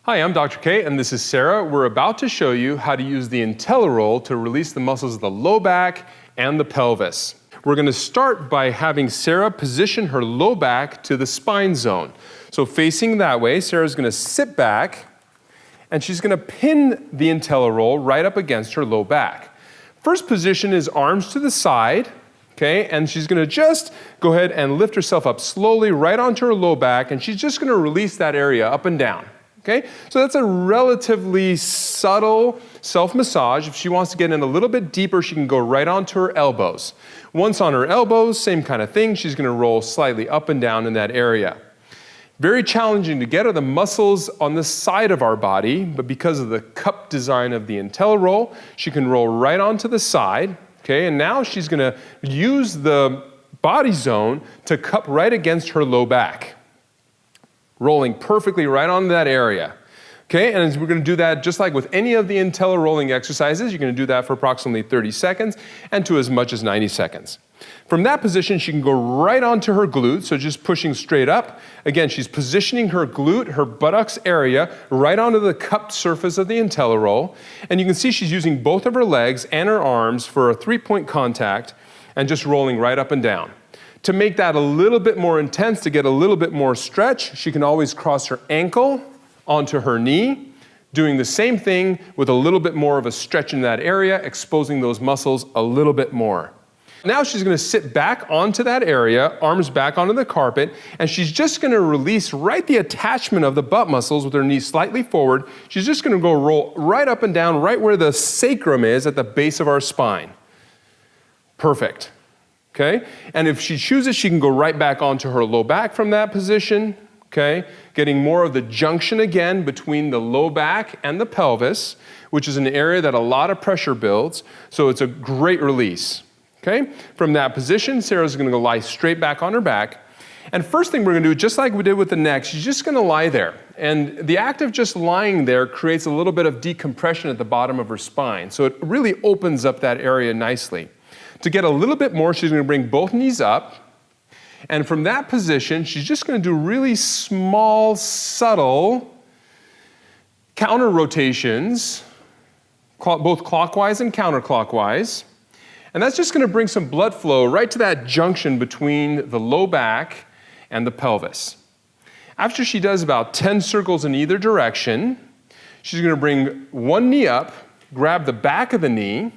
Hi, I'm Dr. K, and this is Sarah. We're about to show you how to use the IntelliRoll to release the muscles of the low back and the pelvis. We're going to start by having Sarah position her low back to the spine zone. So facing that way, Sarah's going to sit back, and she's going to pin the IntelliRoll right up against her low back. First position is arms to the side, okay, and she's going to just go ahead and lift herself up slowly right onto her low back, and she's just going to release that area up and down. Okay, so that's a relatively subtle self-massage. If she wants to get in a little bit deeper, she can go right onto her elbows. Once on her elbows, same kind of thing. She's going to roll slightly up and down in that area. Very challenging to get are the muscles on the side of our body, but because of the cup design of the IntelliRoll, she can roll right onto the side. Okay, and now she's going to use the body zone to cup right against her low back, rolling perfectly right on that area. Okay, and we're going to do that just like with any of the IntelliRolling exercises. You're going to do that for approximately 30 seconds and to as much as 90 seconds. From that position, she can go right onto her glute, so just pushing straight up. Again, she's positioning her glute, her buttocks area, right onto the cupped surface of the IntelliRoll. And you can see she's using both of her legs and her arms for a three-point contact and just rolling right up and down. To make that a little bit more intense, to get a little bit more stretch, she can always cross her ankle onto her knee, doing the same thing with a little bit more of a stretch in that area, exposing those muscles a little bit more. Now she's going to sit back onto that area, arms back onto the carpet, and she's just going to release right the attachment of the butt muscles with her knees slightly forward. She's just going to go roll right up and down right where the sacrum is at the base of our spine. Perfect. Okay, and if she chooses, she can go right back onto her low back from that position, okay, getting more of the junction again between the low back and the pelvis, which is an area that a lot of pressure builds, so it's a great release. Okay, from that position, Sarah's going to go lie straight back on her back, and first thing we're going to do, just like we did with the neck, she's just going to lie there, and the act of just lying there creates a little bit of decompression at the bottom of her spine, so it really opens up that area nicely. To get a little bit more, she's going to bring both knees up. And from that position, she's just going to do really small, subtle counter rotations, both clockwise and counterclockwise. And that's just going to bring some blood flow right to that junction between the low back and the pelvis. After she does about 10 circles in either direction, she's going to bring one knee up, grab the back of the knee,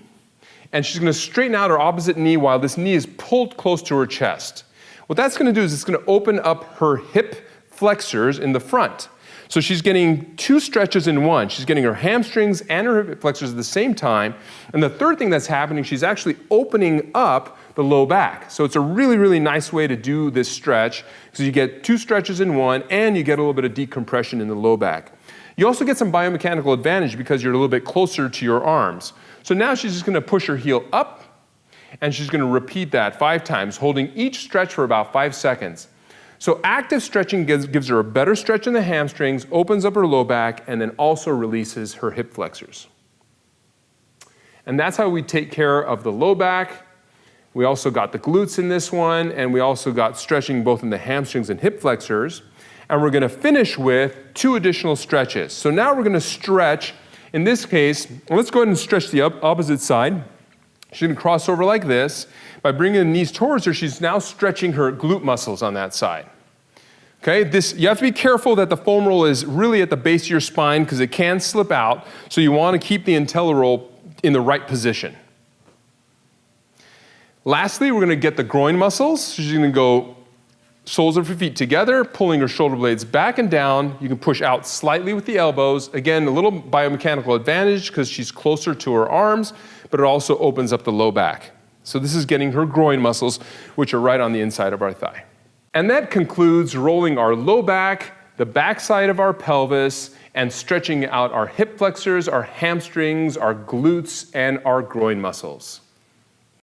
and she's going to straighten out her opposite knee while this knee is pulled close to her chest. What that's going to do is it's going to open up her hip flexors in the front. So she's getting two stretches in one. She's getting her hamstrings and her hip flexors at the same time. And the third thing that's happening, she's actually opening up the low back. So it's a really, really nice way to do this stretch because you get two stretches in one and you get a little bit of decompression in the low back. You also get some biomechanical advantage because you're a little bit closer to your arms. So now she's just going to push her heel up, and she's going to repeat that 5 times, holding each stretch for about 5 seconds. So active stretching gives her a better stretch in the hamstrings, opens up her low back, and then also releases her hip flexors. And that's how we take care of the low back. We also got the glutes in this one, and we also got stretching both in the hamstrings and hip flexors. And we're going to finish with 2 additional stretches. So now we're going to stretch. In this case, let's go ahead and stretch the opposite side. She's going to cross over like this. By bringing the knees towards her, she's now stretching her glute muscles on that side. Okay, you have to be careful that the foam roll is really at the base of your spine because it can slip out, so you want to keep the IntelliRoll in the right position. Lastly, we're going to get the groin muscles. So she's going to go soles of her feet together, pulling her shoulder blades back and down. You can push out slightly with the elbows. Again, a little biomechanical advantage because she's closer to her arms, but it also opens up the low back. So this is getting her groin muscles, which are right on the inside of our thigh. And that concludes rolling our low back, the backside of our pelvis, and stretching out our hip flexors, our hamstrings, our glutes, and our groin muscles.